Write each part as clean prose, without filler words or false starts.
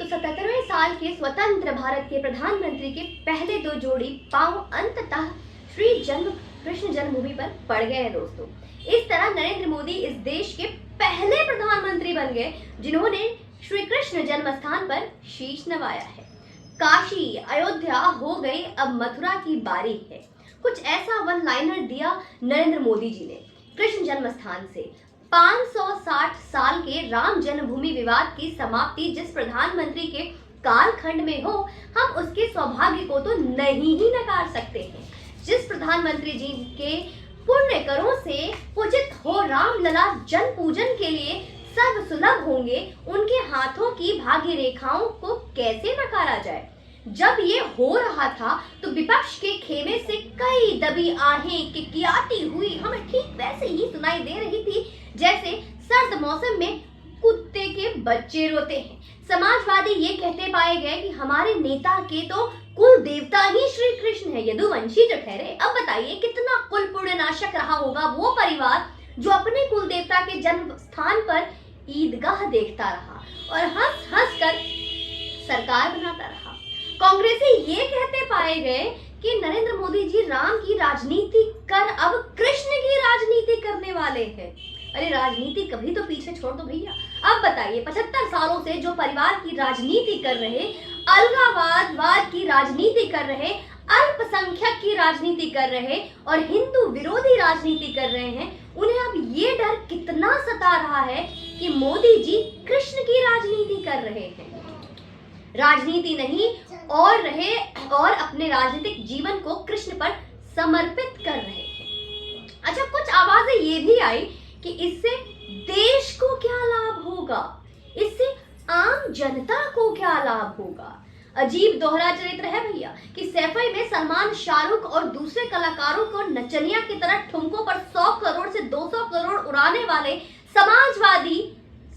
177वें साल के स्वतंत्र भारत के प्रधानमंत्री के पहले दो जोड़ी पांव अंततः श्री कृष्ण जन्मभूमि पर पड़ गए हैं दोस्तों। इस तरह नरेंद्र मोदी इस देश के पहले प्रधानमंत्री बन गए जिन्होंने श्री कृष्ण जन्म स्थान पर शीश नवाया है। काशी अयोध्या हो गई, अब मथुरा की बारी है। कुछ ऐसा वन लाइनर दिया नरेंद्र मोदी जी ने कृष्ण जन्म स्थान से। 560 साल के राम जन्मभूमि विवाद की समाप्ति जिस प्रधानमंत्री के कालखंड में हो, हम उसके सौभाग्य को तो नहीं ही नकार सकते हैं। जिस प्रधानमंत्री जी के पुण्य करों से पूजित हो राम लला जन पूजन के लिए सर्व सुलभ होंगे, उनके हाथों की भाग्य रेखाओं को कैसे नकारा जाए। जब ये हो रहा था तो विपक्ष के खेमे से कई दबी आहें किकियाती हुई हमें ठीक वैसे ही सुनाई दे रही थी जैसे सर्द मौसम में कुत्ते के बच्चे रोते हैं। समाजवादी ये कहते पाए गए कि हमारे नेता के तो कुल देवता ही श्री कृष्ण है, यदुवंशी जो ठहरे। अब बताइए कितना कुल पुण्यनाशक रहा होगा वो परिवार जो अपने कुल देवता के जन्म स्थान पर ईदगाह देखता रहा और हंस हंस कर सरकार बनाता रहा। कांग्रेसी ये कहते पाए गए कि नरेंद्र मोदी जी राम की राजनीति कर अब कृष्ण की राजनीति करने वाले हैं। अरे राजनीति कभी तो पीछे छोड़ दो भैया। अब बताइए 75 सालों से जो परिवार की राजनीति कर रहे, अलगाववाद की राजनीति कर रहे, अल्पसंख्यक की राजनीति कर रहे और हिंदू विरोधी राजनीति कर रहे हैं, उन्हें अब ये डर कितना सता रहा है कि मोदी जी कृष्ण की राजनीति कर रहे हैं। राजनीति नहीं और अपने राजनीतिक जीवन को कृष्ण पर समर्पित कर रहे हैं। अच्छा, कुछ आवाजें ये भी आई कि इससे देश को क्या लाभ होगा, इससे आम जनता को क्या लाभ होगा। अजीब दोहरा चरित्र है भैया कि सैफई में सलमान, शाहरुख और दूसरे कलाकारों को नचनिया की तरह ठुमकों पर 100 करोड़ से 200 करोड़ उड़ाने वाले समाजवादी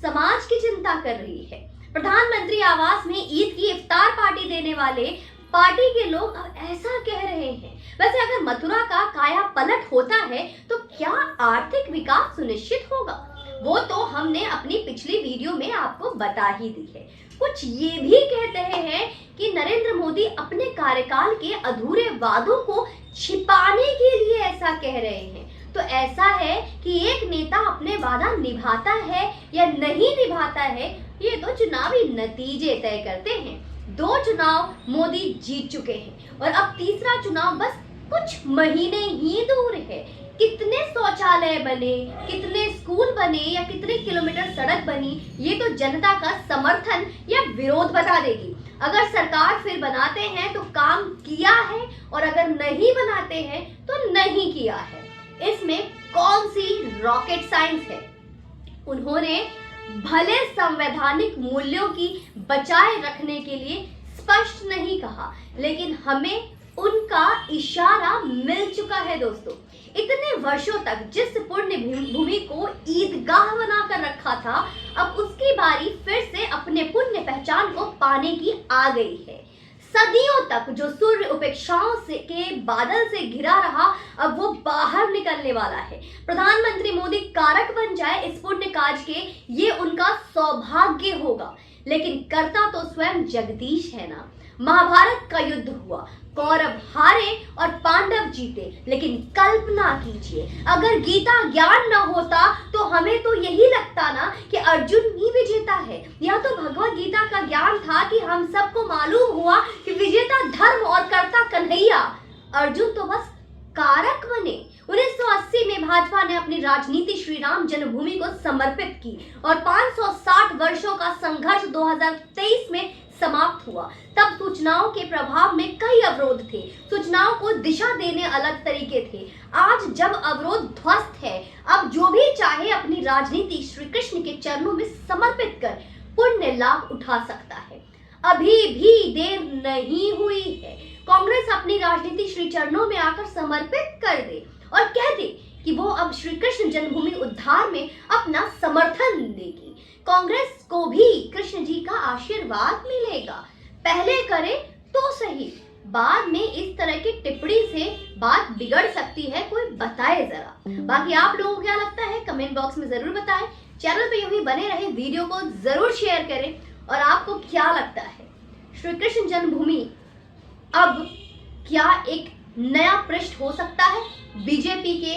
समाज की चिंता कर रही है। प्रधानमंत्री आवास में ईद की इफ्तार पार्टी देने वाले पार्टी के लोग अब ऐसा कह रहे हैं। वैसे अगर मथुरा का काया पलट होता है तो क्या आर्थिक विकास सुनिश्चित होगा, वो तो हमने अपनी पिछली वीडियो में आपको बता ही दी है। कुछ ये भी कहते हैं कि नरेंद्र मोदी अपने कार्यकाल के अधूरे वादों को छिपाने के लिए ऐसा कह रहे हैं। तो ऐसा है कि एक नेता अपने वादा निभाता है या नहीं निभाता है, ये तो चुनावी नतीजे तय करते हैं। 2 चुनाव मोदी जीत चुके हैं और अब तीसरा चुनाव बस कुछ महीने ही दूर है। कितने शौचालय बने, कितने स्कूल बने या कितने किलोमीटर सड़क बनी, ये तो जनता का समर्थन या विरोध बता देगी। अगर सरकार फिर बनाते हैं तो काम किया है और अगर नहीं बनाते हैं तो नहीं किया है। इसमें कौन सी रॉकेट साइंस है। उन्होंने भले संवैधानिक मूल्यों की बचाए रखने के लिए स्पष्ट नहीं कहा, लेकिन हमें उनका इशारा मिल चुका है दोस्तों। इतने वर्षों तक जिस पुण्य भूमि को ईदगाह बनाकर रखा था, अब उसकी बारी फिर से अपने पुण्य पहचान को पाने की आ गई है। सदियों तक जो सूर्य उपेक्षाओं से के बादल से घिरा रहा, अब वो बाहर निकलने वाला है। प्रधानमंत्री मोदी कारक बन जाए इस पुण्य काज के, ये उनका सौभाग्य होगा। लेकिन करता तो स्वयं जगदीश है ना। महाभारत का युद्ध हुआ, कौरव हारे और पांडव जीते, लेकिन कल्पना कीजिए अगर गीता ज्ञान न होता तो हमें तो यही लगता ना कि अर्जुन ही विजेता है। यह तो भगवत गीता का ज्ञान था कि हम सबको मालूम हुआ कि विजेता धर्म और कर्ता कन्हैया, अर्जुन तो बस कारक बने। 1980 में भाजपा ने अपनी राजनीति श्री राम जन्मभूमि को समर्पित की और 560 वर्षों का संघर्ष 2023 में समाप्त हुआ। तब सूचनाओं के प्रभाव में कई अवरोध थे, सूचनाओं को दिशा देने अलग तरीके थे। आज जब अवरोध ध्वस्त है, अब जो भी चाहे अपनी राजनीति श्री कृष्ण के चरणों में समर्पित कर पुण्य लाभ उठा सकता है। अभी भी देर नहीं हुई है। कांग्रेस अपनी राजनीति श्री चरणों में आकर समर्पित कर दे और कह दे कि वो अब श्री कृष्ण जन्मभूमि उद्धार में अपना समर्थन देगी। कांग्रेस को भी कृष्ण जी का आशीर्वाद मिलेगा। पहले करे तो सही, बाद में इस तरह की टिप्पणी से बात बिगड़ सकती है, कोई बताए जरा। बाकी आप लोगों को क्या लगता है कमेंट बॉक्स में जरूर बताएं। चैनल पे यूं ही बने रहे, वीडियो को जरूर शेयर करें और आपको क्या लगता है, श्री कृष्ण जन्मभूमि अब क्या एक नया पृष्ठ हो सकता है बीजेपी के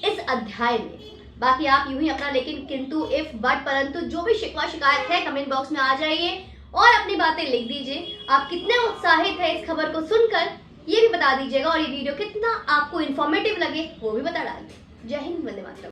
इस अध्याय में? बाकी आप यूं ही अपना लेकिन किंतु इफ बट परंतु जो भी शिकवा शिकायत है कमेंट बॉक्स में आ जाइए और अपनी बातें लिख दीजिए। आप कितने उत्साहित है इस खबर को सुनकर ये भी बता दीजिएगा, और ये वीडियो कितना आपको इन्फॉर्मेटिव लगे वो भी बता डालिए। जय हिंद, वंदे मातरम।